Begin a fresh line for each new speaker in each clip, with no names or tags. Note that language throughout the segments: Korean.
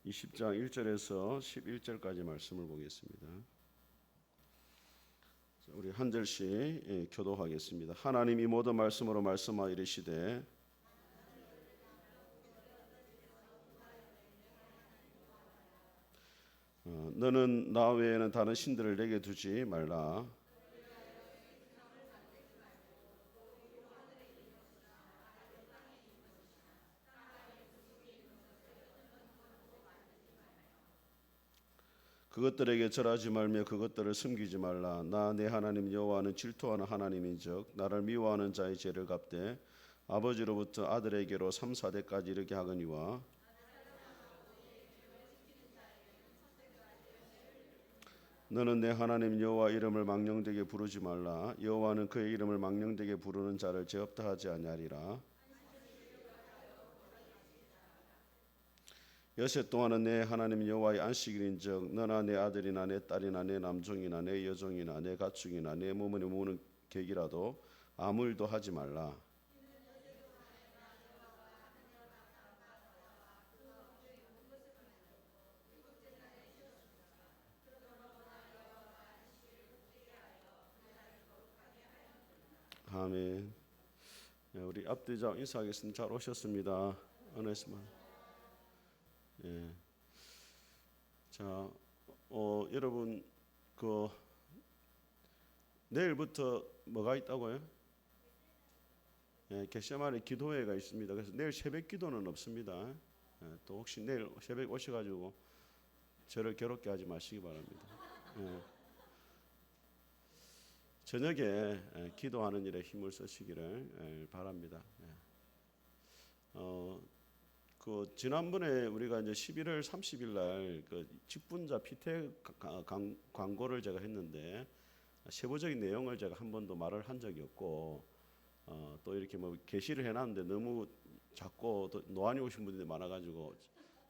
20장 1절에서 11절까지 말씀을 보겠습니다. 우리 한 절씩 교독하겠습니다. 하나님이 모든 말씀으로 말씀하여 이르시되 너는 나 외에는 다른 신들을 내게 두지 말라. 그것들에게 절하지 말며 그것들을 숨기지 말라. 나 내 하나님 여호와는 질투하는 하나님인즉 나를 미워하는 자의 죄를 갚되 아버지로부터 아들에게로 3, 4대까지 이르게 하거니와 너는 내 하나님 여호와 이름을 망령되게 부르지 말라. 여호와는 그의 이름을 망령되게 부르는 자를 죄 없다 하지 아니하리라. 여세 동안은 내 하나님 여호와의 안식일인즉 너나 내 아들이나 내 딸이나 내 남종이나 내 여종이나 내 가축이나 내 몸을 모으는 객이라도 아무 일도 하지 말라. 아멘. 우리 앞뒤장 인사하겠습니다. 잘 오셨습니다. 오네스마. 예. 자, 여러분 내일부터 뭐가 있다고요? 예, 겟세마네 기도회가 있습니다. 그래서 내일 새벽 기도는 없습니다. 예, 또 혹시 내일 새벽 오셔가지고 저를 괴롭게 하지 마시기 바랍니다. 예. 저녁에 기도하는 일에 힘을 쓰시기를 바랍니다. 지난번에 우리가 이제 11월 30일 날 직분자 피택 광고를 제가 했는데 세부적인 내용을 제가 한 번도 말을 한 적이 없고 또 이렇게 뭐 게시를 해놨는데 너무 작고 또 노안이 오신 분들이 많아가지고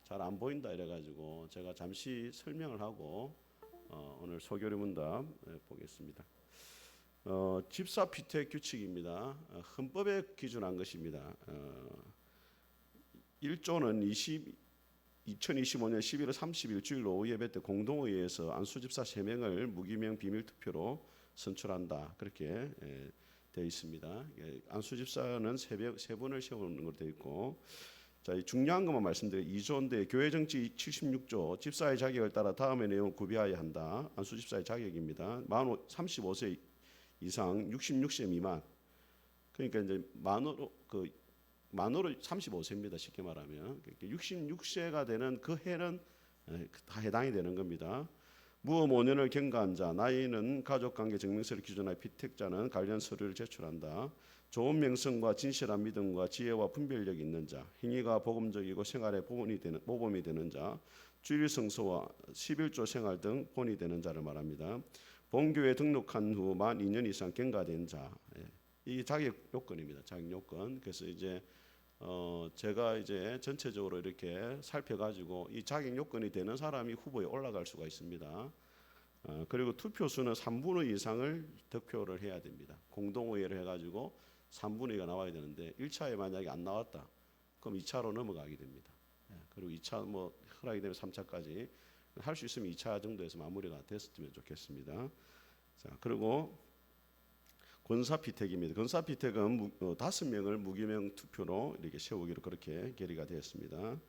잘 안 보인다 이래가지고 제가 잠시 설명을 하고 오늘 소교리 문답 보겠습니다. 집사 피택 규칙입니다. 헌법에 기준한 것입니다. 1조는 2025년 11월 30일 주일 오후 예배 때 공동회의에서 안수집사 3명을 무기명 비밀투표로 선출한다. 그렇게 되어 있습니다. 안수집사는 3분을 세우는 걸로 되어 있고, 자, 중요한 것만 말씀드려요. 2조인데 교회정치 76조 집사의 자격을 따라 다음의 내용을 구비하여야 한다. 안수집사의 자격입니다. 만 35세 이상 66세 미만, 그러니까 이제 만으로 35세입니다. 쉽게 말하면 66세가 되는 그 해는 다 해당이 되는 겁니다. 무업 5년을 경과한 자, 나이는 가족관계 증명서를 기준하여 피택자는 관련 서류를 제출한다. 좋은 명성과 진실한 믿음과 지혜와 분별력이 있는 자, 행위가 복음적이고 생활에 모범이 되는 자, 주일 성소와 11조 생활 등 본이 되는 자를 말합니다. 본교에 등록한 후 만 2년 이상 경과된 자, 이게 자격 요건입니다. 자격 요건. 그래서 이제 제가 이제 전체적으로 이렇게 살펴가지고 이 자격 요건이 되는 사람이 후보에 올라갈 수가 있습니다. 그리고 투표수는 3분의 2 이상을 득표를 해야 됩니다. 공동의회를 해가지고 3분의 2가 나와야 되는데 1차에 만약에 안 나왔다, 그럼 2차로 넘어가게 됩니다. 그리고 2차 뭐 허락이 되면 3차까지 할 수 있으면 2차 정도에서 마무리가 됐으면 좋겠습니다. 자, 그리고 권사피택입니다. 권사피택은 5명을 무기명 투표로 이렇게 세우기로 그렇게 결의가 되었습니다.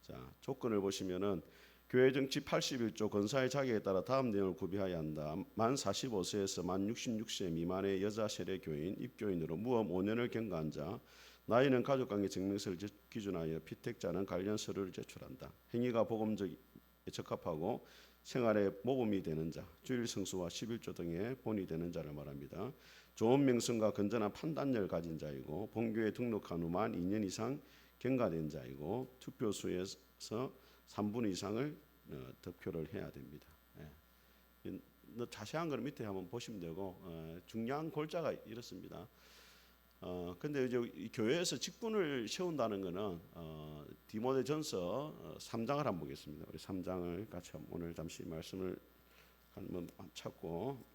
자, 조건을 보시면은 교회 정치 81조 권사의 자격에 따라 다음 내용을 구비해야 한다. 만 45세에서 만 66세 미만의 여자 세례 교인, 입교인으로 무업 5년을 경과한 자, 나이는 가족관계 증명서를 기준하여 피택자는 관련 서류를 제출한다. 행위가 복음적에 적합하고 생활에 모범이 되는 자, 주일 성수와 11조 등의 본이 되는 자를 말합니다. 좋은 명성과 건전한 판단력을 가진 자이고 본교에 등록한 후 만 2년 이상 경과된 자이고 투표수에서 3분의 이상을 득표를 해야 됩니다. 자세한 걸 밑에 한번 보시면 되고 중요한 골자가 이렇습니다. 근데 이제 교회에서 직분을 세운다는 것은 디모데전서 3장을 한번 보겠습니다. 우리 3장을 같이 오늘 잠시 말씀을 한번 찾고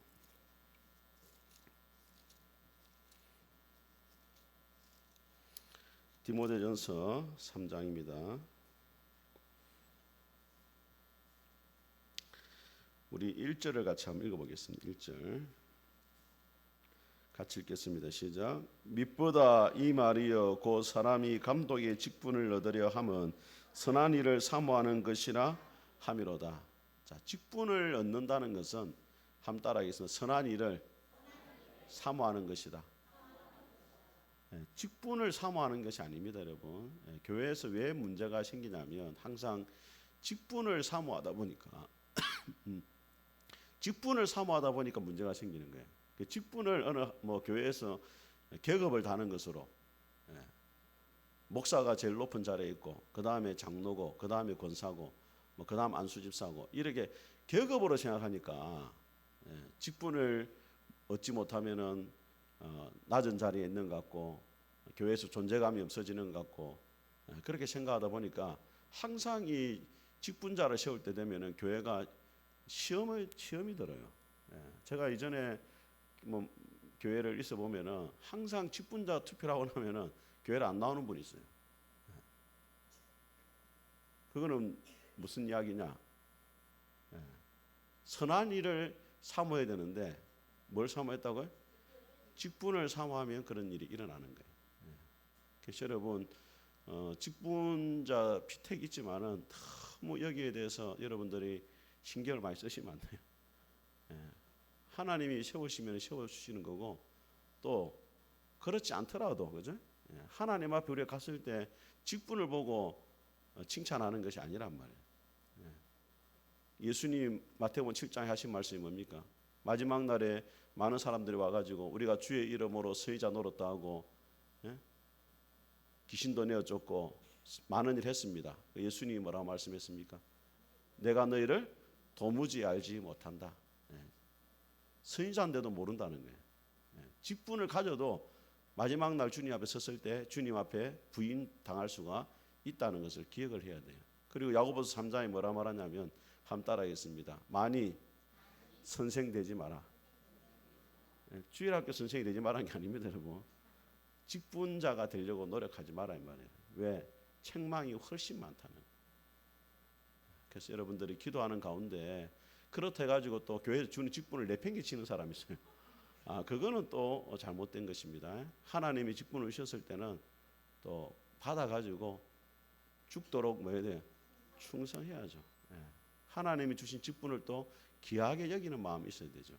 디모데전서 3장입니다. 우리 1절을 같이 한번 읽어보겠습니다. 1절 같이 읽겠습니다. 시작. mit보다 이 말이여 곧 사람이 감독의 직분을 얻으려 함은 선한 일을 사모하는 것이라 함이로다. 자, 직분을 얻는다는 것은 함 따라하겠습니다. 선한 일을 사모하는 것이다. 직분을 사모하는 것이 아닙니다, 여러분. 교회에서 왜 문제가 생기냐면 항상 직분을 사모하다 보니까 직분을 사모하다 보니까 문제가 생기는 거예요. 그 직분을 어느 교회에서 계급을 다는 것으로 목사가 제일 높은 자리에 있고 그 다음에 장로고 그 다음에 권사고 그 다음 안수집사고 이렇게 계급으로 생각하니까 직분을 얻지 못하면은 낮은 자리에 있는 것 같고 교회에서 존재감이 없어지는 것 같고 그렇게 생각하다 보니까 항상 이 직분자를 세울 때 되면은 교회가 시험이 들어요. 제가 이전에 교회를 있어 보면은 항상 직분자 투표라고 하면은 교회를 안 나오는 분이 있어요. 그거는 무슨 이야기냐? 선한 일을 사모해야 되는데 뭘 사모했다고요? 직분을 사모하면 그런 일이 일어나는 거예요. 그래서 여러분 직분자 피택이 있지만은 너무 여기에 대해서 여러분들이 신경을 많이 쓰시면 안 돼요. 하나님이 세우시면 세워주시는 거고 또 그렇지 않더라도 그죠? 하나님 앞에 우리가 갔을 때 직분을 보고 칭찬하는 것이 아니란 말이에요. 예수님 마태복음 7장에 하신 말씀이 뭡니까? 마지막 날에 많은 사람들이 와가지고 우리가 주의 이름으로 서의자 노릇도 하고 귀신도 내어쫓고 많은 일 했습니다. 예수님이 뭐라고 말씀했습니까? 내가 너희를 도무지 알지 못한다. 서의자인데도 모른다는 거예요. 직분을 가져도 마지막 날 주님 앞에 섰을 때 주님 앞에 부인 당할 수가 있다는 것을 기억을 해야 돼요. 그리고 야고보서 3장에 뭐라 말하냐면 함 따라하겠습니다. 많이 선생 되지 마라. 주일학교 선생이 되지 말라는 게 아닙니다, 여러분. 직분자가 되려고 노력하지 마라 이 말이에요. 왜? 책망이 훨씬 많다는. 그래서 여러분들이 기도하는 가운데 그렇다 해가지고 또 교회에서 주는 직분을 내팽개치는 사람이 있어요. 그거는 또 잘못된 것입니다. 하나님이 직분을 주셨을 때는 또 받아가지고 죽도록 뭐 해야 돼요? 충성해야죠. 하나님이 주신 직분을 또 귀하게 여기는 마음이 있어야 되죠.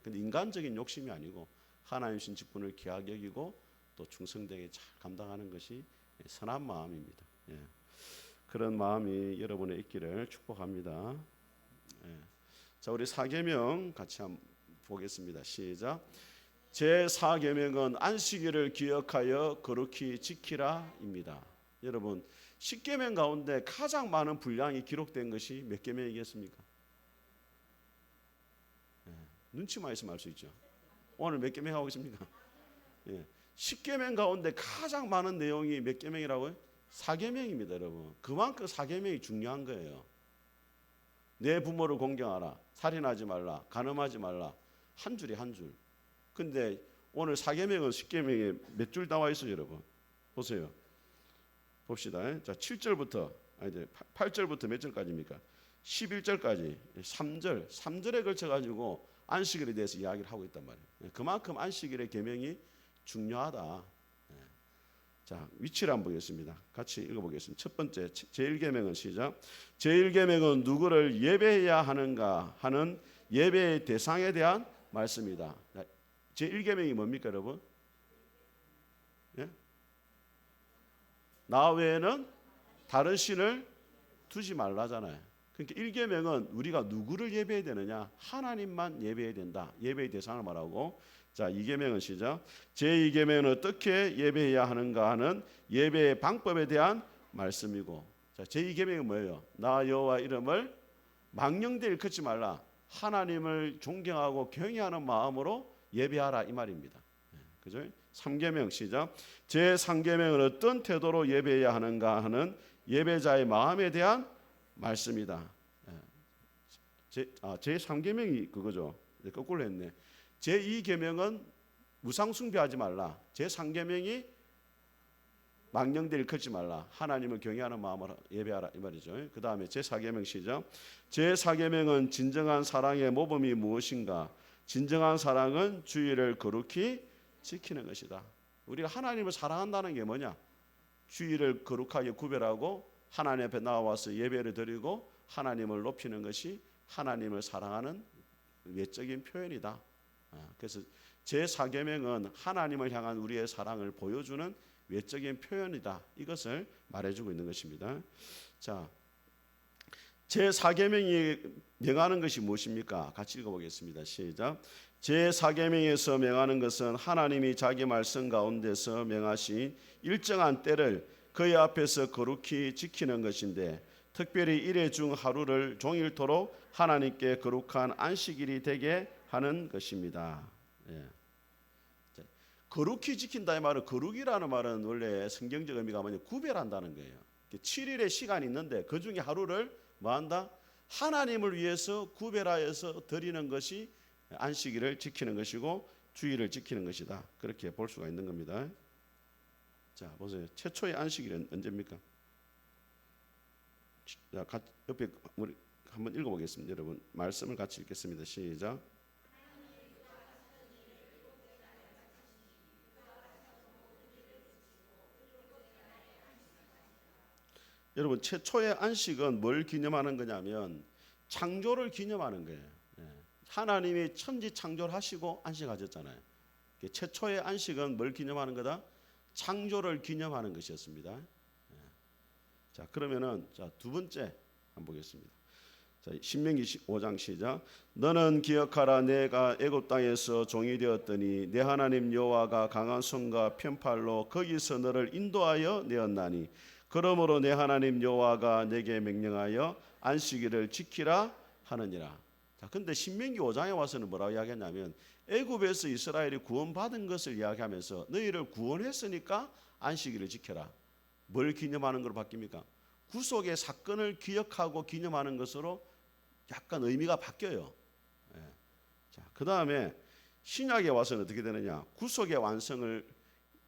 근데 인간적인 욕심이 아니고 하나님 주신 직분을 귀하게 여기고 또 충성되게 잘 감당하는 것이 선한 마음입니다. 그런 마음이 여러분의 있기를 축복합니다. 자, 우리 사계명 같이 한번 보겠습니다. 시작. 제 4계명은 안식일을 기억하여 거룩히 지키라입니다. 여러분 10계명 가운데 가장 많은 분량이 기록된 것이 몇 계명이겠습니까? 눈치만 있으면 알 수 있죠. 오늘 몇 계명 하고 있습니까? 10계명 가운데 가장 많은 내용이 몇 계명이라고요? 4계명입니다, 여러분. 그만큼 4계명이 중요한 거예요. 내 부모를 공경하라, 살인하지 말라, 간음하지 말라. 한 줄이 한 줄. 근데 오늘 4계명은 10계명에 몇 줄 나와 있어요, 여러분? 보세요. 봅시다. 자, 7절부터 8절부터 몇 절까지입니까? 11절까지 3절에 걸쳐 가지고 안식일에 대해서 이야기를 하고 있단 말이에요. 그만큼 안식일의 계명이 중요하다. 자, 위치를 한번 보겠습니다. 같이 읽어보겠습니다. 첫 번째 제1계명은 시작. 제1계명은 누구를 예배해야 하는가 하는 예배의 대상에 대한 말씀이다. 제1계명이 뭡니까, 여러분? 나 외에는 다른 신을 두지 말라잖아요. 그러니까 1계명은 우리가 누구를 예배해야 되느냐? 하나님만 예배해야 된다. 예배의 대상을 말하고, 자, 2계명은 시작. 제2계명은 어떻게 예배해야 하는가 하는 예배의 방법에 대한 말씀이고, 자, 제2계명은 뭐예요? 나 여호와 이름을 망령되이 일컫지 말라. 하나님을 존경하고 경외하는 마음으로 예배하라 이 말입니다. 그죠? 3계명 시작. 제3계명은 어떤 태도로 예배해야 하는가 하는 예배자의 마음에 대한 말씀이다. 제3계명이 그거죠. 거꾸로 했네. 제2계명은 우상 숭배하지 말라. 제3계명이 망령되 일컬지 말라. 하나님을 경외하는 마음으로 예배하라 이 말이죠. 그 다음에 제4계명 시작. 제4계명은 진정한 사랑의 모범이 무엇인가? 진정한 사랑은 주의를 거룩히 지키는 것이다. 우리가 하나님을 사랑한다는 게 뭐냐? 주의를 거룩하게 구별하고 하나님 앞에 나와서 예배를 드리고 하나님을 높이는 것이 하나님을 사랑하는 외적인 표현이다. 그래서 제4계명은 하나님을 향한 우리의 사랑을 보여주는 외적인 표현이다. 이것을 말해주고 있는 것입니다. 자, 제4계명이 명하는 것이 무엇입니까? 같이 읽어보겠습니다. 시작. 제4계명에서 명하는 것은 하나님이 자기 말씀 가운데서 명하신 일정한 때를 그의 앞에서 거룩히 지키는 것인데 특별히 일회 중 하루를 종일토록 하나님께 거룩한 안식일이 되게 하는 것입니다. 예. 거룩히 지킨다 이 말은, 거룩이라는 말은 원래 성경적 의미가 뭐냐, 구별한다는 거예요. 7일의 시간이 있는데 그 중에 하루를 뭐한다? 하나님을 위해서 구별하여서 드리는 것이 안식일을 지키는 것이고 주일을 지키는 것이다. 그렇게 볼 수가 있는 겁니다. 자, 보세요. 최초의 안식일은 언제입니까? 자, 옆에 우리 한번 읽어보겠습니다. 여러분 말씀을 같이 읽겠습니다. 시작. 여러분 최초의 안식은 뭘 기념하는 거냐면 창조를 기념하는 거예요. 하나님이 천지 창조를 하시고 안식하셨잖아요. 최초의 안식은 뭘 기념하는 거다? 창조를 기념하는 것이었습니다. 자, 그러면은 두 번째 한번 보겠습니다. 자, 신명기 5장 시작. 너는 기억하라. 내가 애굽 땅에서 종이 되었더니 내 하나님 여호와가 강한 손과 편팔로 거기서 너를 인도하여 내었나니 그러므로 내 하나님 여호와가 내게 명령하여 안식일을 지키라 하느니라. 자, 근데 신명기 5장에 와서는 뭐라고 이야기했냐면 애굽에서 이스라엘이 구원받은 것을 이야기하면서 너희를 구원했으니까 안식일을 지켜라. 뭘 기념하는 걸로 바뀝니까? 구속의 사건을 기억하고 기념하는 것으로 약간 의미가 바뀌어요. 자, 그 다음에 신약에 와서는 어떻게 되느냐? 구속의 완성을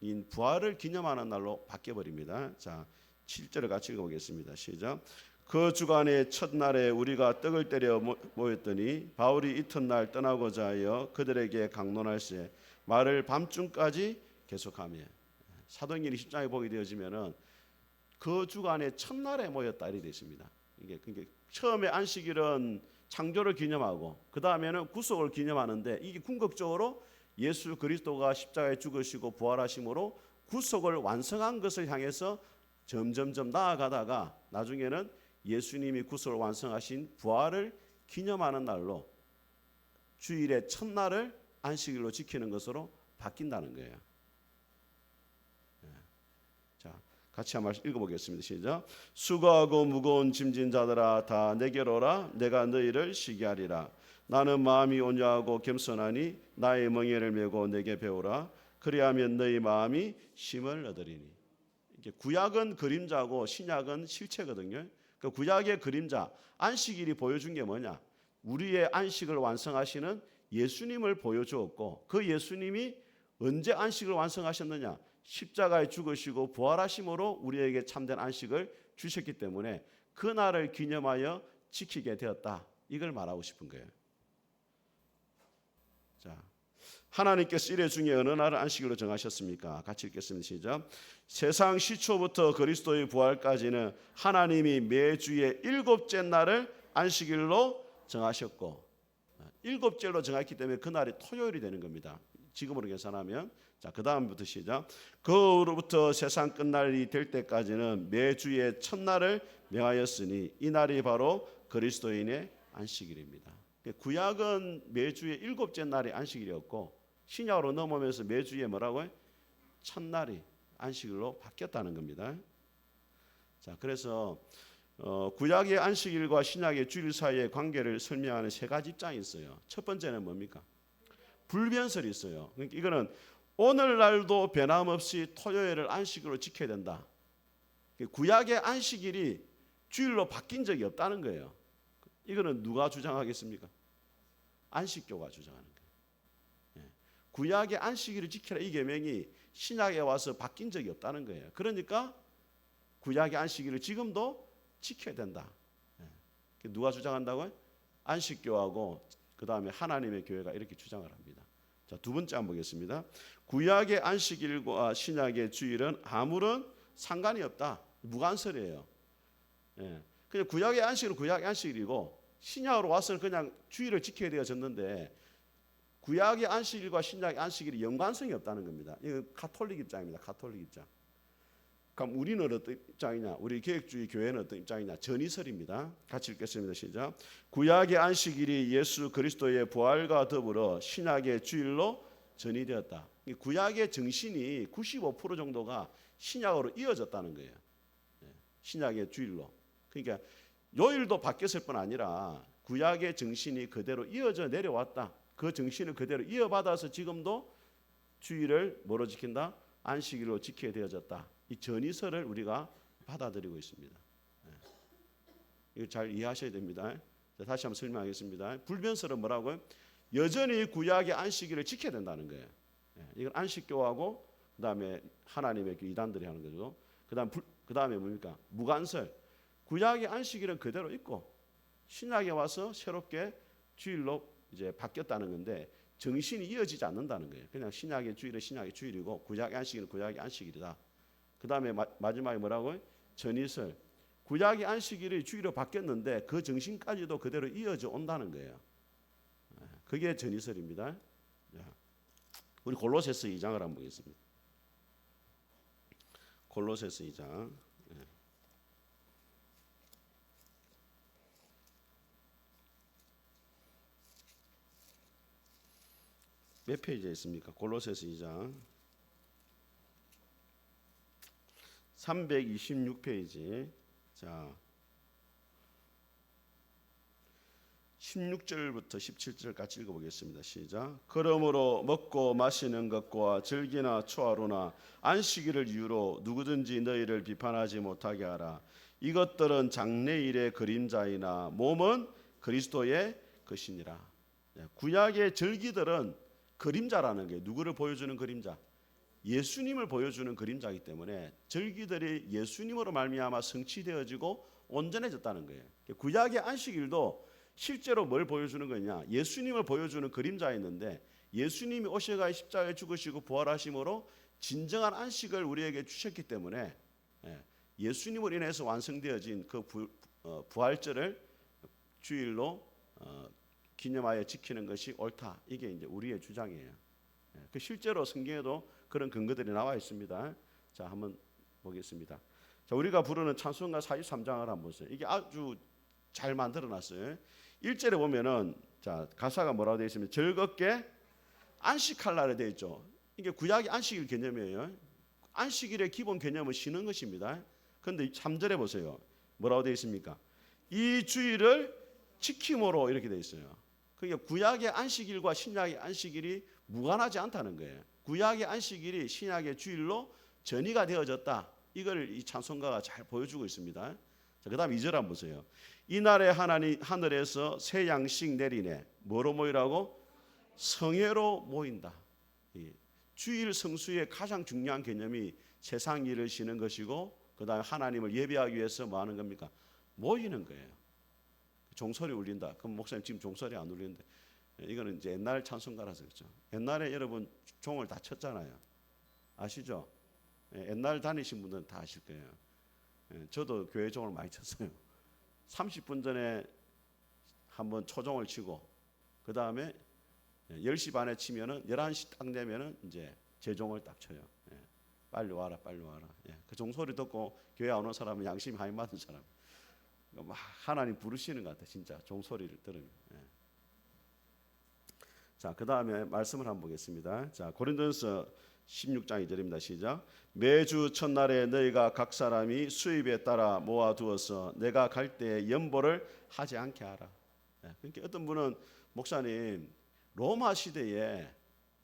인 부활을 기념하는 날로 바뀌어버립니다. 자, 7절을 같이 읽어보겠습니다. 시작. 그 주간의 첫날에 우리가 떡을 때려 모였더니 바울이 이튿날 떠나고자 하여 그들에게 강론할세 말을 밤중까지 계속하며. 사도행전 20장에 보게 되어지면은 그 주간의 첫날에 모였다 이렇게 되어 있습니다. 이게 처음에 안식일은 창조를 기념하고 그 다음에는 구속을 기념하는데 이게 궁극적으로 예수 그리스도가 십자가에 죽으시고 부활하심으로 구속을 완성한 것을 향해서 점점점 나아가다가 나중에는 예수님이 구속을 완성하신 부활을 기념하는 날로 주일의 첫날을 안식일로 지키는 것으로 바뀐다는 거예요. 자, 같이 한 말씀 읽어보겠습니다. 시작. 수고하고 무거운 짐진 자들아 다 내게로 오라. 내가 너희를 쉬게 하리라. 나는 마음이 온유하고 겸손하니 나의 멍에를 메고 내게 배우라. 그리하면 너희 마음이 쉼을 얻으리니. 이게 구약은 그림자고 신약은 실체거든요. 그 구약의 그림자 안식일이 보여준 게 뭐냐? 우리의 안식을 완성하시는 예수님을 보여주었고 그 예수님이 언제 안식을 완성하셨느냐? 십자가에 죽으시고 부활하심으로 우리에게 참된 안식을 주셨기 때문에 그 날을 기념하여 지키게 되었다. 이걸 말하고 싶은 거예요. 자, 하나님께서 이래 중에 어느 날을 안식일로 정하셨습니까? 같이 읽겠습니다. 시작. 세상 시초부터 그리스도의 부활까지는 하나님이 매주의 일곱째 날을 안식일로 정하셨고 일곱째로 정했기 때문에 그 날이 토요일이 되는 겁니다. 지금으로 계산하면. 자, 그 다음부터 시작. 그 후로부터 세상 끝날이 될 때까지는 매주의 첫날을 명하였으니 이 날이 바로 그리스도인의 안식일입니다. 구약은 매주의 일곱째 날이 안식일이었고 신약으로 넘어오면서 매주에 뭐라고요? 첫날이 안식일로 바뀌었다는 겁니다. 자, 그래서 구약의 안식일과 신약의 주일 사이의 관계를 설명하는 세 가지 입장이 있어요. 첫 번째는 뭡니까? 불변설이 있어요. 그러니까 이거는 오늘날도 변함없이 토요일을 안식일로 지켜야 된다. 구약의 안식일이 주일로 바뀐 적이 없다는 거예요. 이거는 누가 주장하겠습니까? 안식교가 주장하는 거예요. 구약의 안식일을 지켜라 이 계명이 신약에 와서 바뀐 적이 없다는 거예요. 그러니까 구약의 안식일을 지금도 지켜야 된다. 누가 주장한다고요? 안식교하고 그 다음에 하나님의 교회가 이렇게 주장을 합니다. 자, 두 번째 한번 보겠습니다. 구약의 안식일과 신약의 주일은 아무런 상관이 없다. 무관설이에요. 그냥 구약의 안식일은 구약의 안식일이고 신약으로 와서는 그냥 주일을 지켜야 되어졌는데 구약의 안식일과 신약의 안식일이 연관성이 없다는 겁니다. 이거 가톨릭 입장입니다. 가톨릭 입장. 그럼 우리는 어떤 입장이냐? 우리 계획주의 교회는 어떤 입장이냐? 전이설입니다. 같이 읽겠습니다. 시작. 구약의 안식일이 예수 그리스도의 부활과 더불어 신약의 주일로 전이되었다. 구약의 정신이 95% 정도가 신약으로 이어졌다는 거예요. 신약의 주일로. 그러니까 요일도 바뀌었을 뿐 아니라 구약의 정신이 그대로 이어져 내려왔다. 그 정신을 그대로 이어받아서 지금도 주일을 뭐로 지킨다? 안식일로 지켜야 되어졌다. 이 전이설을 우리가 받아들이고 있습니다. 이거 잘 이해하셔야 됩니다. 자, 다시 한번 설명하겠습니다. 불변설은 뭐라고요? 여전히 구약의 안식일을 지켜야 된다는 거예요. 이건 안식교하고 그다음에 하나님의 이단들이 하는 거죠. 그다음에 뭡니까? 무관설. 구약의 안식일은 그대로 있고 신약에 와서 새롭게 주일로 이제 바뀌었다는 건데 정신이 이어지지 않는다는 거예요. 그냥 신약의 주일은 신약의 주일이고 구약의 안식일은 구약의 안식일이다. 그다음에 마지막에 뭐라고요? 전이설. 구약의 안식일이 주일로 바뀌었는데 그 정신까지도 그대로 이어져 온다는 거예요. 그게 전이설입니다. 우리 골로새서 2장을 한번 보겠습니다. 골로새서 2장. 몇 페이지에 있습니까? 골로새서 2장 326페이지. 자, 16절부터 17절까지 읽어보겠습니다. 시작. 그러므로 먹고 마시는 것과 절기나 초하루나 안식일을 이유로 누구든지 너희를 비판하지 못하게 하라. 이것들은 장래일의 그림자이나 몸은 그리스도의 것이니라. 구약의 절기들은 그림자라는 게 누구를 보여주는 그림자? 예수님을 보여주는 그림자이기 때문에 절기들이 예수님으로 말미암아 성취되어지고 온전해졌다는 거예요. 구약의 안식일도 실제로 뭘 보여주는 거냐? 예수님을 보여주는 그림자였는데 예수님이 오셔가 십자가에 죽으시고 부활하심으로 진정한 안식을 우리에게 주셨기 때문에 예수님으로 인해서 완성되어진 그 부활절을 주일로 기념하여 지키는 것이 옳다. 이게 이제 우리의 주장이에요. 그 실제로 성경에도 그런 근거들이 나와 있습니다. 자, 한번 보겠습니다. 자, 우리가 부르는 찬송가 43장을 한번 보세요. 이게 아주 잘 만들어 놨어요. 1절에 보면은 자, 가사가 뭐라고 되어 있으면 즐겁게 안식할 날에 되어 있죠. 이게 구약의 안식일 개념이에요. 안식일의 기본 개념은 쉬는 것입니다. 그런데 3절에 보세요. 뭐라고 되어 있습니까? 이 주일을 지킴으로 이렇게 되어 있어요. 그러니까 구약의 안식일과 신약의 안식일이 무관하지 않다는 거예요. 구약의 안식일이 신약의 주일로 전이가 되어졌다. 이걸 이 찬송가가 잘 보여주고 있습니다. 자, 그다음 2절 한번 보세요. 이날에 하나님 하늘에서 새 양식 내리네. 뭐로 모이라고? 성회로 모인다. 주일 성수의 가장 중요한 개념이 세상 일을 쉬는 것이고 그다음에 하나님을 예배하기 위해서 뭐 하는 겁니까? 모이는 거예요. 종소리 울린다. 그럼 목사님 지금 종소리 안 울리는데 이거는 이제 옛날 찬송가라서 그렇죠. 옛날에 여러분 종을 다 쳤잖아요. 아시죠? 옛날 다니신 분들은 다 아실 거예요. 저도 교회 종을 많이 쳤어요. 30분 전에 한번 초종을 치고 그 다음에 10시 반에 치면은 11시 딱 되면은 이제 제종을 딱 쳐요. 빨리 와라, 빨리 와라. 그 종소리 듣고 교회 안 오는 사람은 양심이 많이 맞은 사람. 막 하나님 부르시는 것 같아, 진짜 종소리를 들으면. 자, 그 다음에 말씀을 한번 보겠습니다. 자, 고린도전서 16장 2절입니다. 시작. 매주 첫날에 너희가 각 사람이 수입에 따라 모아두어서 내가 갈 때에 연보를 하지 않게 하라. 그러니까 어떤 분은 목사님 로마 시대에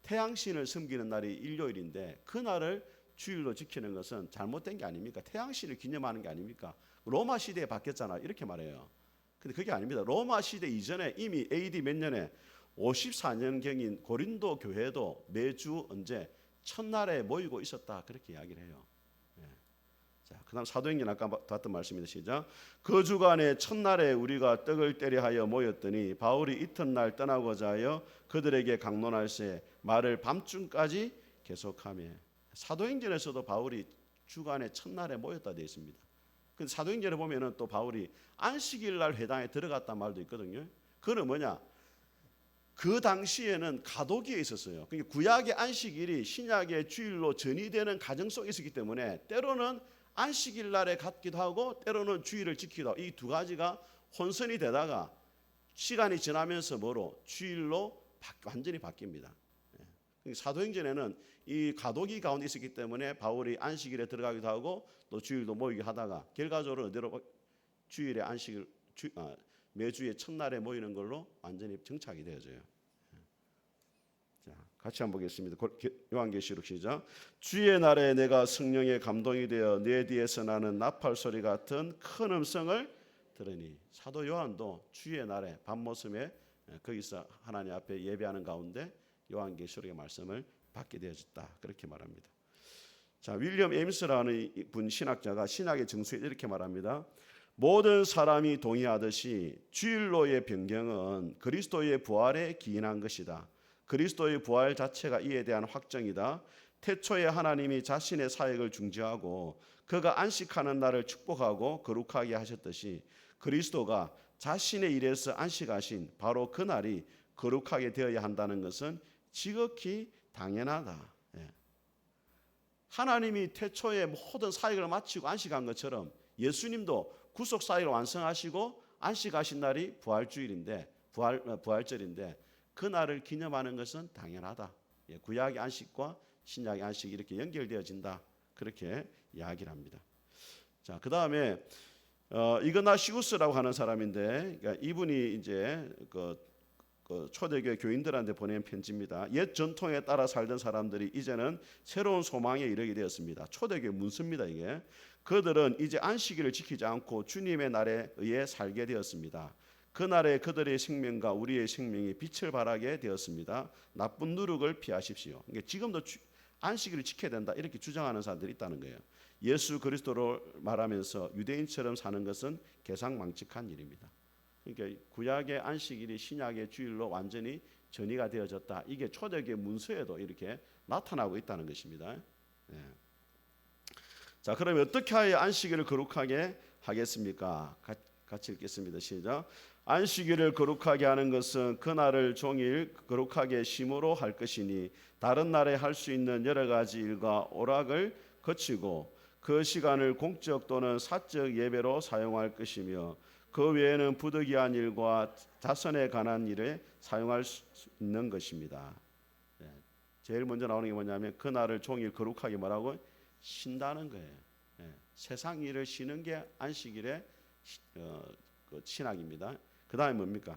태양신을 섬기는 날이 일요일인데 그 날을 주일로 지키는 것은 잘못된 게 아닙니까? 태양신을 기념하는 게 아닙니까? 로마 시대에 바뀌었잖아. 이렇게 말해요. 근데 그게 아닙니다. 로마 시대 이전에 이미 AD 몇 년에 54년경인 고린도 교회도 매주 언제 첫날에 모이고 있었다 그렇게 이야기를 해요. 예. 자, 그다음 사도행전 아까 봤던 말씀입니다. 시작. 그 주간에 첫날에 우리가 떡을 때려 하여 모였더니 바울이 이튿날 떠나고자 하여 그들에게 강론할새 말을 밤중까지 계속하며. 사도행전에서도 바울이 주간에 첫날에 모였다 되어 있습니다. 근데 사도행전에 보면은 또 바울이 안식일 날 회당에 들어갔단 말도 있거든요. 그는 뭐냐? 그 당시에는 가독기에 있었어요. 그러니까 구약의 안식일이 신약의 주일로 전이되는 가정 속에 있었기 때문에 때로는 안식일 날에 갖기도 하고 때로는 주일을 지키기도 하고 이 두 가지가 혼선이 되다가 시간이 지나면서 뭐로 주일로 완전히 바뀝니다. 사도행전에는 이 가독이 가운데 있었기 때문에 바울이 안식일에 들어가기도 하고 또 주일도 모이게 하다가 결과적으로 어디로 주일에 안식일 매주의 첫날에 모이는 걸로 완전히 정착이 되어져요. 자, 같이 한번 보겠습니다. 요한계시록 시작. 주의 날에 내가 성령의 감동이 되어 내 뒤에서 나는 나팔 소리 같은 큰 음성을 들으니. 사도 요한도 주의 날에 밤모섬에 거기서 하나님 앞에 예배하는 가운데 요한계시록의 말씀을 받게 되어졌다 그렇게 말합니다. 자, 윌리엄 에임스라는 분 신학자가 신학의 정수에 이렇게 말합니다. 모든 사람이 동의하듯이 주일로의 변경은 그리스도의 부활에 기인한 것이다. 그리스도의 부활 자체가 이에 대한 확정이다. 태초에 하나님이 자신의 사역을 중지하고 그가 안식하는 날을 축복하고 거룩하게 하셨듯이 그리스도가 자신의 일에서 안식하신 바로 그 날이 거룩하게 되어야 한다는 것은 지극히 당연하다. 하나님이 태초에 모든 사역을 마치고 안식한 것처럼 예수님도 구속 사역을 완성하시고 안식하신 날이 부활주일인데 부활절인데 그 날을 기념하는 것은 당연하다. 구약의 안식과 신약의 안식이 이렇게 연결되어진다. 그렇게 이야기를 합니다. 자, 그 다음에 이그나시우스라고 하는 사람인데 그러니까 이분이 이제 그 초대교회 교인들한테 보낸 편지입니다. 옛 전통에 따라 살던 사람들이 이제는 새로운 소망에 이르게 되었습니다. 초대교회 문서입니다. 이게 그들은 이제 안식일을 지키지 않고 주님의 날에 의해 살게 되었습니다. 그날에 그들의 생명과 우리의 생명이 빛을 발하게 되었습니다. 나쁜 누룩을 피하십시오. 그러니까 지금도 안식일을 지켜야 된다 이렇게 주장하는 사람들이 있다는 거예요. 예수 그리스도를 말하면서 유대인처럼 사는 것은 개상망측한 일입니다. 그러니까 구약의 안식일이 신약의 주일로 완전히 전이가 되어졌다. 이게 초대교회 문서에도 이렇게 나타나고 있다는 것입니다. 네. 자, 그러면 어떻게 하여 안식일을 거룩하게 하겠습니까? 같이 읽겠습니다. 시작. 안식일을 거룩하게 하는 것은 그날을 종일 거룩하게 쉼으로 할 것이니 다른 날에 할 수 있는 여러 가지 일과 오락을 거치고 그 시간을 공적 또는 사적 예배로 사용할 것이며 그 외에는 부득이한 일과 자선에 관한 일에 사용할 수 있는 것입니다. 제일 먼저 나오는 게 뭐냐면 그 날을 종일 거룩하게 뭐라고 쉰다는 거예요. 세상 일을 쉬는 게 안식일의 그 신학입니다. 그 다음에 뭡니까?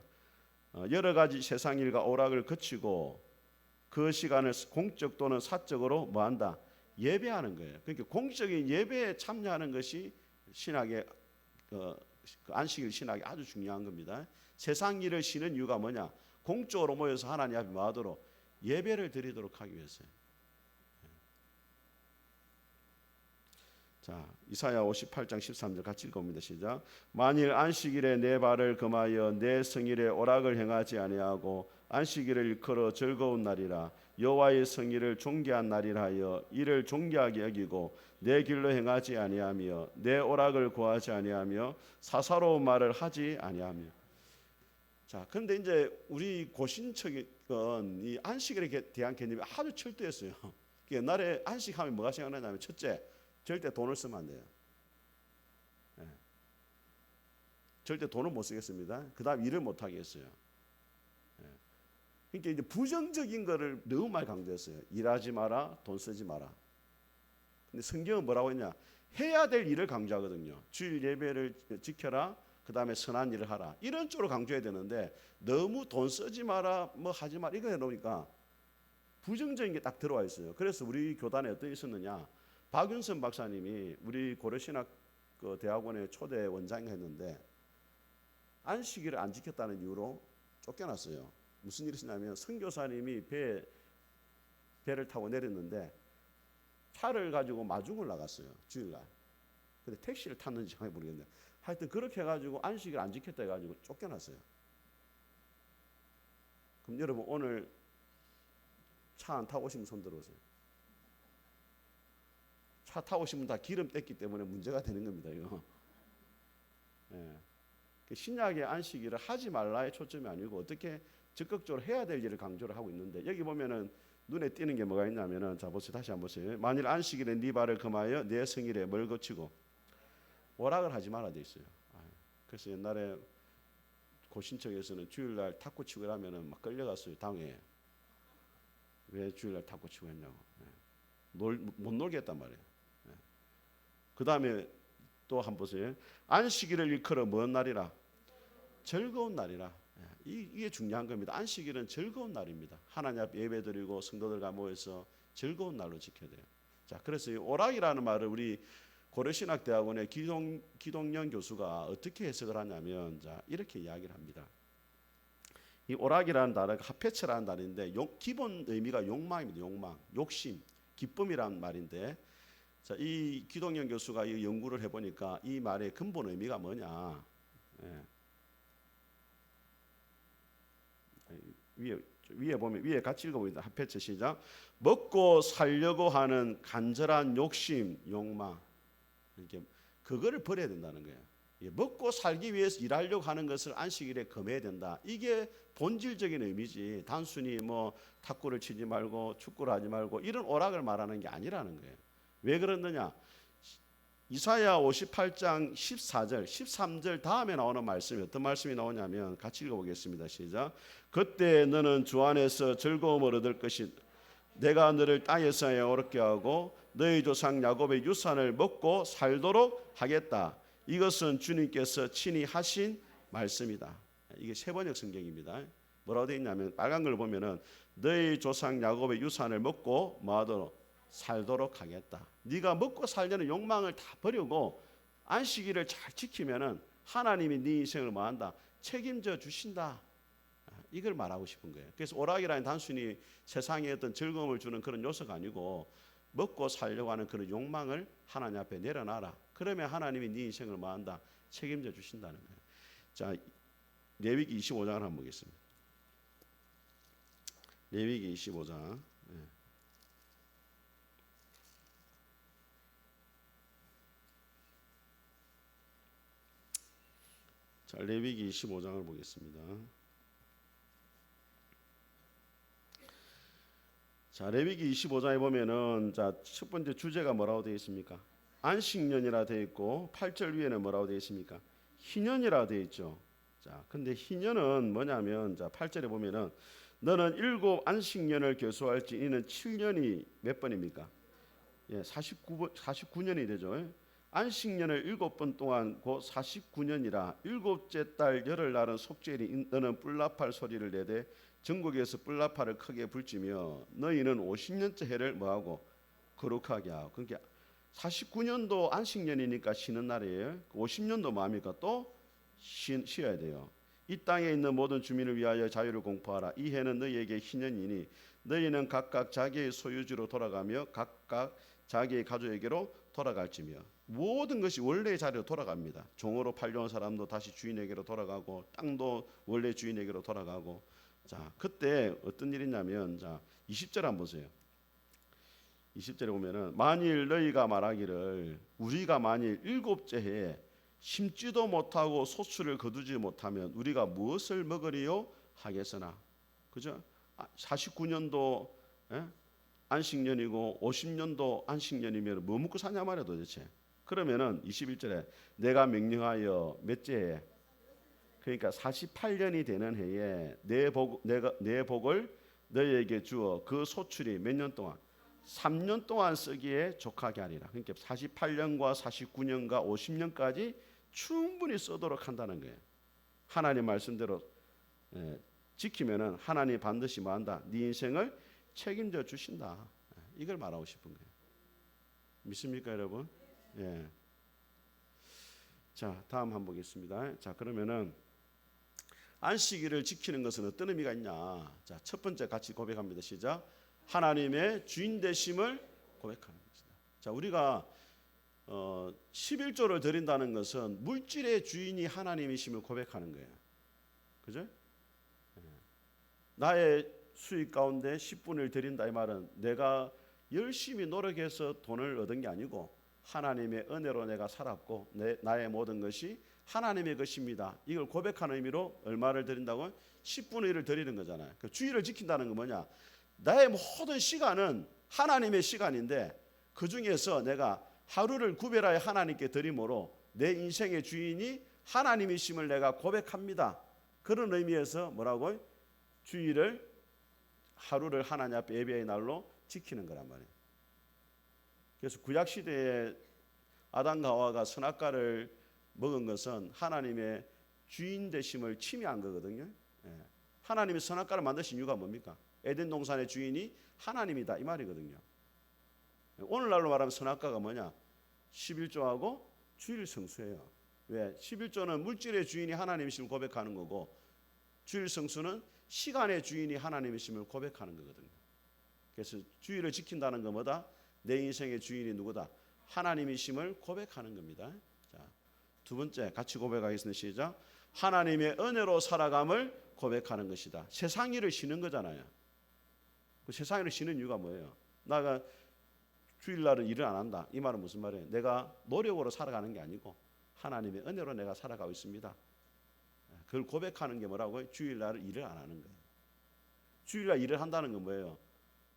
여러 가지 세상 일과 오락을 거치고 그 시간을 공적 또는 사적으로 뭐한다? 예배하는 거예요. 그러니까 공적인 예배에 참여하는 것이 신학의 그 안식일 신학이 아주 중요한 겁니다. 세상 일을 쉬는 이유가 뭐냐? 공적으로 모여서 하나님 앞에 뭐하도록 예배를 드리도록 하기 위해서요. 자, 이사야 58장 13절 같이 읽어봅니다. 시작. 만일 안식일에 내 발을 금하여 내 성일에 오락을 행하지 아니하고 안식일을 일컬어 즐거운 날이라 여호와의 성일을 존귀한 날이라 하여 이를 존귀하게 여기고 내 길로 행하지 아니하며 내 오락을 구하지 아니하며 사사로운 말을 하지 아니하며. 자, 그런데 이제 우리 고신척은 이 안식일에 대한 개념이 아주 철저했어요. 옛날에 안식하면 뭐가 생각나냐면 첫째, 절대 돈을 쓰면 안 돼요. 절대 돈을 못 쓰겠습니다. 그 다음 일을 못 하게 했어요. 그러니까 이제 부정적인 거를 너무 많이 강조했어요. 일하지 마라, 돈 쓰지 마라. 근데 성경은 뭐라고 했냐? 해야 될 일을 강조하거든요. 주일 예배를 지켜라. 그 다음에 선한 일을 하라. 이런 쪽으로 강조해야 되는데 너무 돈 쓰지 마라, 뭐 하지 마라 이거 해놓으니까 부정적인 게 딱 들어와 있어요. 그래서 우리 교단에 어떤 게 있었느냐? 박윤선 박사님이 우리 고려신학 그 대학원의 초대 원장이 했는데 안식일을 안 지켰다는 이유로 쫓겨났어요. 무슨 일이 있었냐면 선교사님이 배에 배를 타고 내렸는데 차를 가지고 마중을 나갔어요. 주일날. 근데 택시를 탔는지 잘 모르겠네요. 하여튼 그렇게 해가지고 안식일 안 지켰다 해가지고 쫓겨났어요. 그럼 여러분 오늘 차 안 타고 오시면 손 들어오세요. 차 타고 오시면 다 기름 뗐기 때문에 문제가 되는 겁니다. 이거. 예. 신약의 안식일을 하지 말라의 초점이 아니고 어떻게 적극적으로 해야 될 일을 강조를 하고 있는데 여기 보면은 눈에 띄는 게 뭐가 있냐면은 자 보세요. 다시 한번 보세요. 만일 안식일에 네 발을 금하여 내 성일에 뭘 거치고 오락을 하지 말아 돼 있어요. 그래서 옛날에 고신청에서는 주일날 탁구 치고 이러면은 막 끌려갔어요. 당에 왜 주일날 탁구 치고 했냐고. 못 놀게 했단 말이에요. 그 다음에 또 한번 보세요. 안식일을 일컬어 뭔 날이라? 즐거운 날이라. 이게 중요한 겁니다. 안식일은 즐거운 날입니다. 하나님 앞에 예배드리고 성도들과 모여서 즐거운 날로 지켜야 돼요. 자, 그래서 이 오락이라는 말을 우리 고려신학대학원의 기동영 교수가 어떻게 해석을 하냐면 자, 이렇게 이야기를 합니다. 이 오락이라는 단어가 하페츠라는 단어인데 기본 의미가 욕망입니다. 욕망, 욕심, 기쁨이라는 말인데 자, 이 기동영 교수가 이 연구를 해보니까 이 말의 근본 의미가 뭐냐? 위에 보면 위에 같이 읽어보니다. 하페츠 시작. 먹고 살려고 하는 간절한 욕심, 욕망. 이렇게 그거를 버려야 된다는 거예요. 먹고 살기 위해서 일하려고 하는 것을 안식일에 금해야 된다. 이게 본질적인 의미지. 단순히 뭐 탁구를 치지 말고 축구를 하지 말고 이런 오락을 말하는 게 아니라는 거예요. 왜 그러느냐? 이사야 58장 14절, 13절 다음에 나오는 말씀이 어떤 말씀이 나오냐면 같이 읽어보겠습니다. 시작. 그때 너는 주 안에서 즐거움을 얻을 것이 내가 너를 땅에서 어렵게 하고 너희 조상 야곱의 유산을 먹고 살도록 하겠다. 이것은 주님께서 친히 하신 말씀이다. 이게 세번역 성경입니다. 뭐라고 되어 있냐면 빨간 걸 보면은 너희 조상 야곱의 유산을 먹고 뭐하도록 살도록 하겠다. 네가 먹고 살려는 욕망을 다 버리고 안식일을 잘 지키면은 하나님이 네 인생을 뭐한다? 책임져 주신다. 이걸 말하고 싶은 거예요. 그래서 오락이라는 단순히 세상에 어떤 즐거움을 주는 그런 요소가 아니고 먹고 살려고 하는 그런 욕망을 하나님 앞에 내려놔라. 그러면 하나님이 네 인생을 뭐한다? 책임져 주신다는 거예요. 자, 레위기 25장을 한번 보겠습니다. 레위기 25장. 자, 레위기 25장을 보겠습니다. 자, 레위기 25장에 보면은 자, 첫 번째 주제가 뭐라고 되어 있습니까? 안식년이라 되어 있고 8절 위에는 뭐라고 되어 있습니까? 희년이라 되어 있죠. 자, 근데 희년은 뭐냐면 자, 8절에 보면은 너는 7 안식년을 교수할지 이는 7년이 몇 번입니까? 49년이 되죠. 안식년을 7번 동안 곧 49년이라 7째 달 열흘날은 속죄일이 너는 뿔나팔 소리를 내되 전국에서 뿔나팔을 크게 불지며 너희는 50년째 해를 뭐하고 거룩하게 하고. 그러니까 49년도 안식년이니까 쉬는 날이에요. 50년도 뭐합니까? 또 쉬어야 돼요. 이 땅에 있는 모든 주민을 위하여 자유를 공포하라. 이 해는 너희에게 희년이니 너희는 각각 자기의 소유지로 돌아가며 각각 자기의 가족에게로 돌아갈지며. 모든 것이 원래의 자리로 돌아갑니다. 종으로 팔려온 사람도 다시 주인에게로 돌아가고 땅도 원래 주인에게로 돌아가고. 자, 그때 어떤 일이 있냐면 자, 20절 한번 보세요. 20절에 보면은 만일 너희가 말하기를 우리가 만일 7째 해에 심지도 못하고 소출을 거두지 못하면 우리가 무엇을 먹으리요 하겠으나. 그죠? 49년도 안식년이고 50년도 안식년이면 뭐 먹고 사냐 말이야 도대체. 그러면은 21절에 내가 명령하여 몇째 해? 그러니까 48년이 되는 해에 내 복을 너희에게 주어 그 소출이 몇 년 동안? 3년 동안 쓰기에 족하게 하리라. 그러니까 48년과 49년과 50년까지 충분히 쓰도록 한다는 거예요. 하나님 말씀대로 지키면은 하나님 반드시 뭐한다? 네 인생을 책임져 주신다. 이걸 말하고 싶은 거예요. 믿습니까, 여러분? 예. 자, 다음 한번 보겠습니다. 자, 그러면은 안식일을 지키는 것은 어떤 의미가 있냐? 자, 첫 번째 같이 고백합니다. 시작. 하나님의 주인 되심을 고백하는 것이다. 자, 우리가 11조를 드린다는 것은 물질의 주인이 하나님이심을 고백하는 거예요. 그죠? 나의 수익 가운데 10분의 1 드린다 이 말은 내가 열심히 노력해서 돈을 얻은 게 아니고 하나님의 은혜로 내가 살았고 나의 모든 것이 하나님의 것입니다. 이걸 고백하는 의미로 얼마를 드린다고? 10분의 1을 드리는 거잖아요. 그 주의를 지킨다는 건 뭐냐? 나의 모든 시간은 하나님의 시간인데 그 중에서 내가 하루를 구별하여 하나님께 드림으로 내 인생의 주인이 하나님이심을 내가 고백합니다. 그런 의미에서 뭐라고요? 주일을 하루를 하나님 앞에 예배의 날로 지키는 거란 말이에요. 그래서 구약 시대에 아담과 하와가 선악과를 먹은 것은 하나님의 주인 되심을 침해한 거거든요. 하나님이 선악과를 만드신 이유가 뭡니까? 에덴 동산의 주인이 하나님이다 이 말이거든요. 오늘날로 말하면 선악과가 뭐냐? 11조하고 주일 성수예요. 왜? 11조는 물질의 주인이 하나님이심을 고백하는 거고 주일 성수는 시간의 주인이 하나님이심을 고백하는 거거든요. 그래서 주일을 지킨다는 건 뭐다? 내 인생의 주인이 누구다? 하나님이심을 고백하는 겁니다. 자, 두 번째 같이 고백하겠습니다. 시작. 하나님의 은혜로 살아감을 고백하는 것이다. 세상 일을 쉬는 거잖아요. 그 세상 일을 쉬는 이유가 뭐예요? 나가 주일날은 일을 안 한다. 이 말은 무슨 말이에요? 내가 노력으로 살아가는 게 아니고 하나님의 은혜로 내가 살아가고 있습니다. 그걸 고백하는 게 뭐라고요? 주일날 일을 안 하는 거예요. 주일날 일을 한다는 건 뭐예요?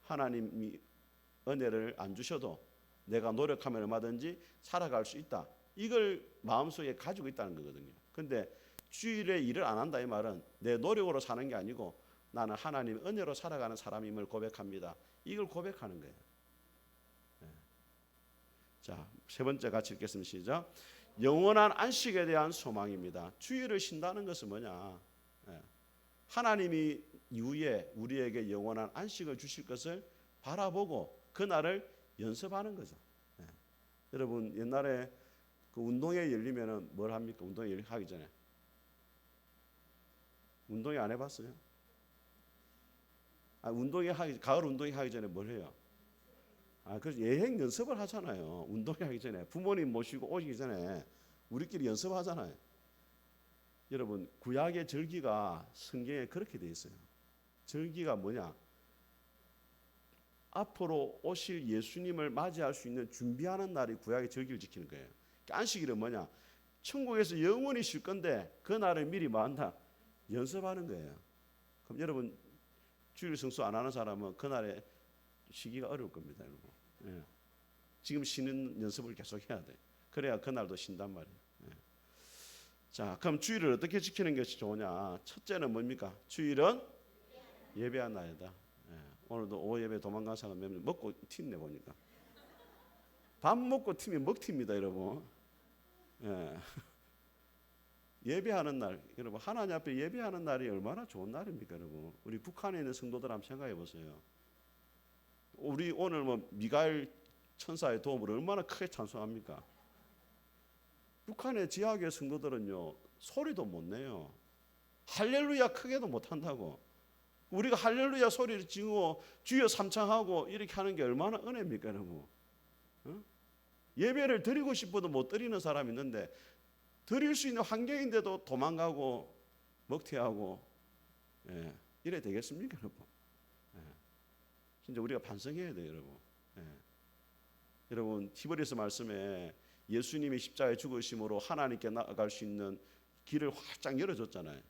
하나님이 은혜를 안 주셔도 내가 노력하면 얼마든지 살아갈 수 있다. 이걸 마음속에 가지고 있다는 거거든요. 근데 주일에 일을 안 한다 이 말은 내 노력으로 사는 게 아니고 나는 하나님의 은혜로 살아가는 사람임을 고백합니다. 이걸 고백하는 거예요. 자, 세 번째 같이 읽겠습니다. 시작. 영원한 안식에 대한 소망입니다. 주일을 쉰다는 것은 뭐냐? 하나님이 이후에 우리에게 영원한 안식을 주실 것을 바라보고 그날을 연습하는 거죠. 여러분 옛날에 그 운동회 열리면은 뭘 합니까? 운동회 하기 전에 운동회 안 해봤어요? 가을 운동회 하기 전에 뭘 해요? 그래서 예행 연습을 하잖아요. 운동회 하기 전에 부모님 모시고 오시기 전에 우리끼리 연습하잖아요. 여러분 구약의 절기가 성경에 그렇게 돼 있어요. 절기가 뭐냐? 앞으로 오실 예수님을 맞이할 수 있는 준비하는 날이 구약의 절기를 지키는 거예요. 안식일은 뭐냐? 천국에서 영원히 쉴 건데 그 날을 미리 뭐 한다? 연습하는 거예요. 그럼 여러분 주일 성수 안 하는 사람은 그날에 쉬기가 어려울 겁니다. 여러분. 지금 쉬는 연습을 계속 해야 돼. 그래야 그날도 쉰단 말이에요. 자, 그럼 주일을 어떻게 지키는 것이 좋으냐? 첫째는 뭡니까? 주일은 예배한 날이다. 오늘도 오후 예배 도망간 사람 몇 명 먹고 튄네 보니까. 밥 먹고 튀면 먹튀입니다, 여러분. 예배하는 날, 여러분 하나님 앞에 예배하는 날이 얼마나 좋은 날입니까, 여러분? 우리 북한에 있는 성도들 한번 생각해 보세요. 우리 오늘 뭐 미가엘 천사의 도움을 얼마나 크게 찬송합니까? 북한의 지하교회 성도들은요 소리도 못 내요. 할렐루야 크게도 못 한다고. 우리가 할렐루야 소리를 지르고 주여 삼창하고 이렇게 하는 게 얼마나 은혜입니까, 여러분? 예배를 드리고 싶어도 못 드리는 사람이 있는데 드릴 수 있는 환경인데도 도망가고 먹튀하고 이래 되겠습니까, 여러분? 진짜 우리가 반성해야 돼요, 여러분. 여러분 티베리스 말씀에 예수님이 십자가에 죽으심으로 하나님께 나아갈 수 있는 길을 활짝 열어줬잖아요.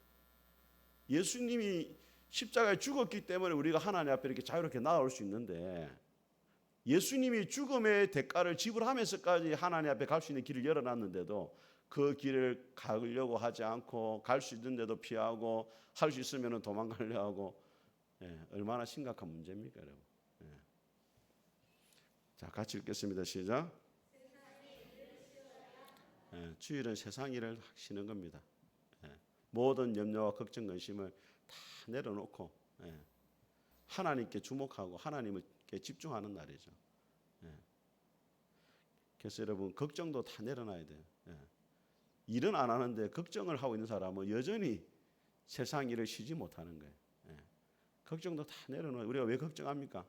예수님이 십자가에 죽었기 때문에 우리가 하나님 앞에 이렇게 자유롭게 나아올 수 있는데 예수님이 죽음의 대가를 지불하면서까지 하나님 앞에 갈 수 있는 길을 열어놨는데도 그 길을 가려고 하지 않고 갈 수 있는데도 피하고 할 수 있으면 도망가려 하고 얼마나 심각한 문제입니까, 여러분? 자, 같이 읽겠습니다. 시작. 주일은 세상 일을 쉬는 겁니다. 모든 염려와 걱정, 근심을 다 내려놓고 하나님께 주목하고 하나님께 집중하는 날이죠. 그래서 여러분 걱정도 다 내려놔야 돼요. 일은 안 하는데 걱정을 하고 있는 사람은 여전히 세상 일을 쉬지 못하는 거예요. 걱정도 다 내려놓아요. 우리가 왜 걱정합니까?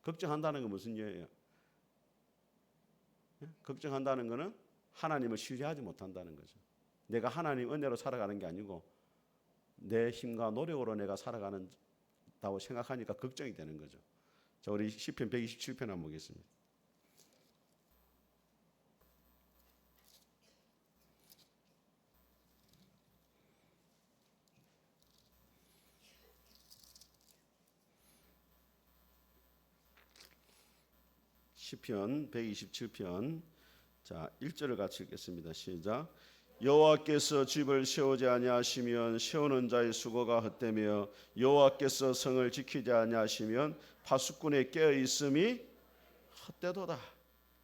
걱정한다는 건 무슨 얘기예요? 걱정한다는 것은 하나님을 신뢰하지 못한다는 거죠. 내가 하나님 은혜로 살아가는 게 아니고 내 힘과 노력으로 내가 살아가는다고 생각하니까 걱정이 되는 거죠. 자, 우리 시편 127편 한번 보겠습니다. 시편 127편 자 1절을 같이 읽겠습니다. 시작. 여호와께서 집을 세우지 아니하시면 세우는 자의 수고가 헛되며 여호와께서 성을 지키지 아니하시면 파수꾼의 깨어 있음이 헛되도다.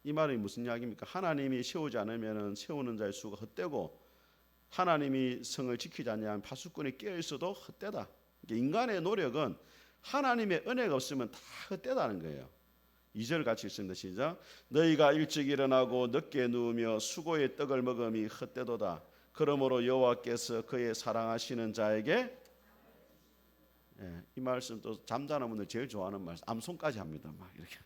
이 말이 무슨 이야기입니까? 하나님이 세우지 않으면 세우는 자의 수고가 헛되고 하나님이 성을 지키지 아니하면 파수꾼이 깨어 있어도 헛되다. 인간의 노력은 하나님의 은혜가 없으면 다 헛되다는 거예요. 2절 같이 읽습니다. 시작. 너희가 일찍 일어나고 늦게 누우며 수고의 떡을 먹음이 헛되도다. 그러므로 여호와께서 그의 사랑하시는 자에게 이 말씀 또 잠자는 분들 제일 좋아하는 말씀 암송까지 합니다. 막 이렇게.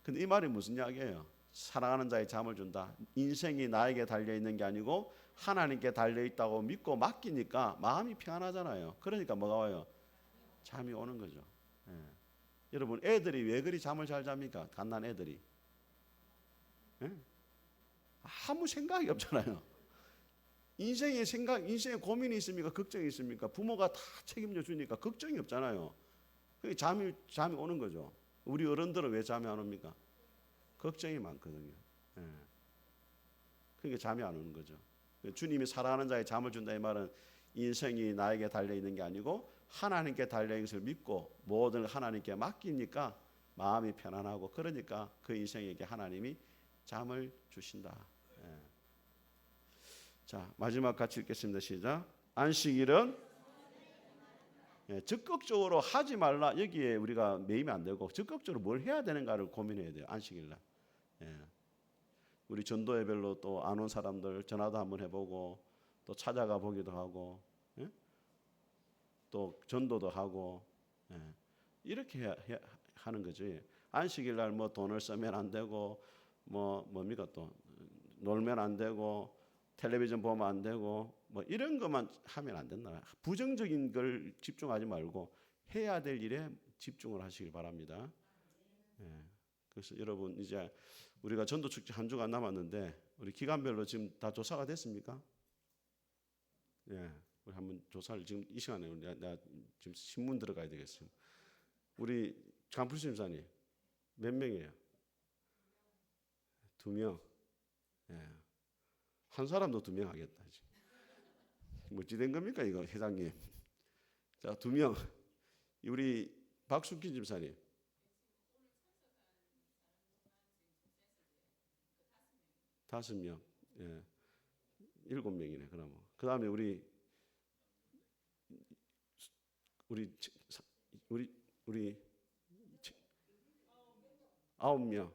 근데 이 말이 무슨 이야기예요? 사랑하는 자의 잠을 준다. 인생이 나에게 달려 있는 게 아니고 하나님께 달려 있다고 믿고 맡기니까 마음이 평안하잖아요. 그러니까 뭐가 와요? 잠이 오는 거죠. 여러분 애들이 왜 그리 잠을 잘 잡니까? 갓난 애들이 아무 생각이 없잖아요. 인생의 생각, 인생의 고민이 있습니까? 걱정이 있습니까? 부모가 다 책임져 주니까 걱정이 없잖아요. 잠이 오는 거죠. 우리 어른들은 왜 잠이 안 옵니까? 걱정이 많거든요. 그러니까 잠이 안 오는 거죠. 주님이 사랑하는 자의 잠을 준다 이 말은 인생이 나에게 달려 있는 게 아니고 하나님께 달려 있는 것을 믿고 모든 하나님께 맡기니까 마음이 편안하고 그러니까 그 인생에게 하나님이 잠을 주신다. 자 마지막 같이 읽겠습니다. 시작. 안식일은 적극적으로 하지 말라. 여기에 우리가 매이면 안 되고 적극적으로 뭘 해야 되는가를 고민해야 돼요. 안식일날. 우리 전도회별로 또 안 온 사람들 전화도 한번 해보고 또 찾아가 보기도 하고 또 전도도 하고 이렇게 하는 거지. 안식일날 뭐 돈을 쓰면 안 되고 뭡니까 또 놀면 안 되고 텔레비전 보면 안 되고 뭐 이런 것만 하면 안 된다. 부정적인 걸 집중하지 말고 해야 될 일에 집중을 하시길 바랍니다. 그래서 여러분 이제 우리가 전도 축제 한 주간 남았는데 우리 기간별로 지금 다 조사가 됐습니까? 우리 한번 조사를 지금 이 시간에 내가 지금 신문 들어가야 되겠어요. 우리 강풀 심사님 몇 명이에요? 2명. 한 사람도 2명 하겠다. 뭐 어찌 된 겁니까 이거 회장님? 자 2명. 우리 박숙기 집사님. 5명. 7명이네 그러면. 그 다음에 우리 9명.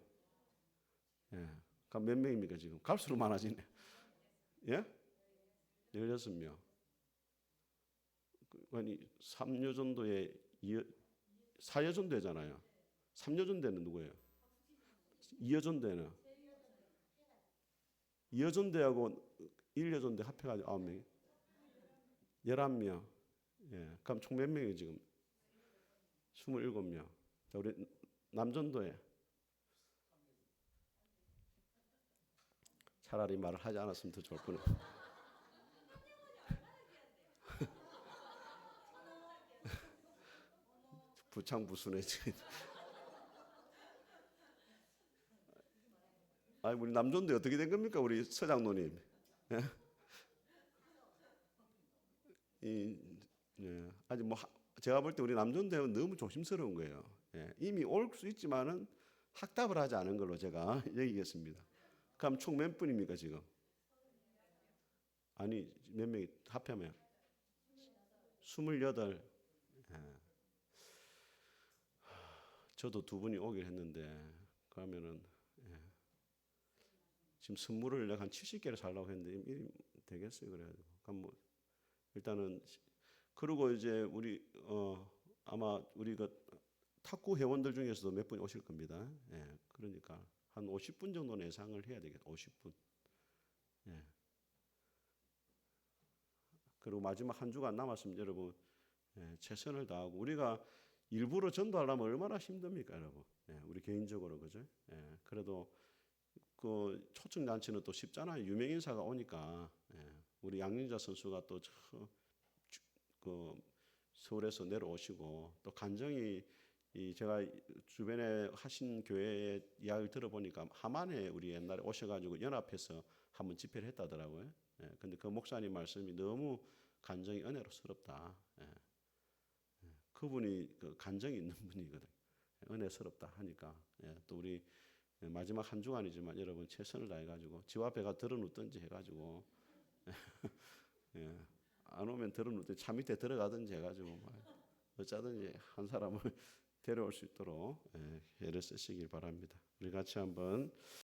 그럼 몇 명입니까 지금? 갈수록 많아지네. 16명. 아니 3여전도에 4여전도잖아요. 3여전도는 누구예요? 2여전도는 2여전도하고 1여전도 합해가지고 9명. 11명. 그럼 총 몇 명이에요 지금? 27명. 자, 우리 남전도에 차라리 말을 하지 않았으면 더 좋을 뻔해. 부창부순해 지금. 아니 우리 남전도에 어떻게 된 겁니까 우리 서장노님? 아직 뭐 제가 볼 때 우리 남전도는 너무 조심스러운 거예요. 이미 올 수 있지만은 학답을 하지 않은 걸로 제가 얘기했습니다. 그럼 총 몇 분입니까 지금? 아니 몇 명이 합하면 28. 저도 2분이 오긴 했는데 그러면은 지금 선물을 내가 한 70개를 살라고 했는데 되겠어요 그래가지고 그럼 뭐 일단은 그리고 이제 우리 아마 우리가 탁구 회원들 중에서도 몇 분이 오실 겁니다. 예, 그러니까 한 50분 정도는 예상을 해야 되겠다. 50분. 예. 그리고 마지막 한 주간 남았으면 여러분 최선을 다하고 우리가 일부러 전도하려면 얼마나 힘듭니까, 여러분? 우리 개인적으로 그죠? 그래도 그 초청 잔치는 또 쉽잖아요. 유명 인사가 오니까 우리 양윤자 선수가 또 그 서울에서 내려오시고 또 간정이 제가 주변에 하신 교회의 이야기를 들어보니까 하만에 우리 옛날에 오셔가지고 연합해서 한번 집회를 했다더라고요. 근데 그 목사님 말씀이 너무 간정이 은혜로스럽다. 그분이 그 간정이 있는 분이거든. 은혜스럽다 하니까 또 우리 마지막 한 주간이지만 여러분 최선을 다해가지고 집 앞에가 들어눕든지 해가지고 예, 안 오면 들어눕든지 차 밑에 들어가든지 해가지고 어쩌든지 한 사람을 데려올 수 있도록 애를 쓰시길 바랍니다. 우리 같이 한번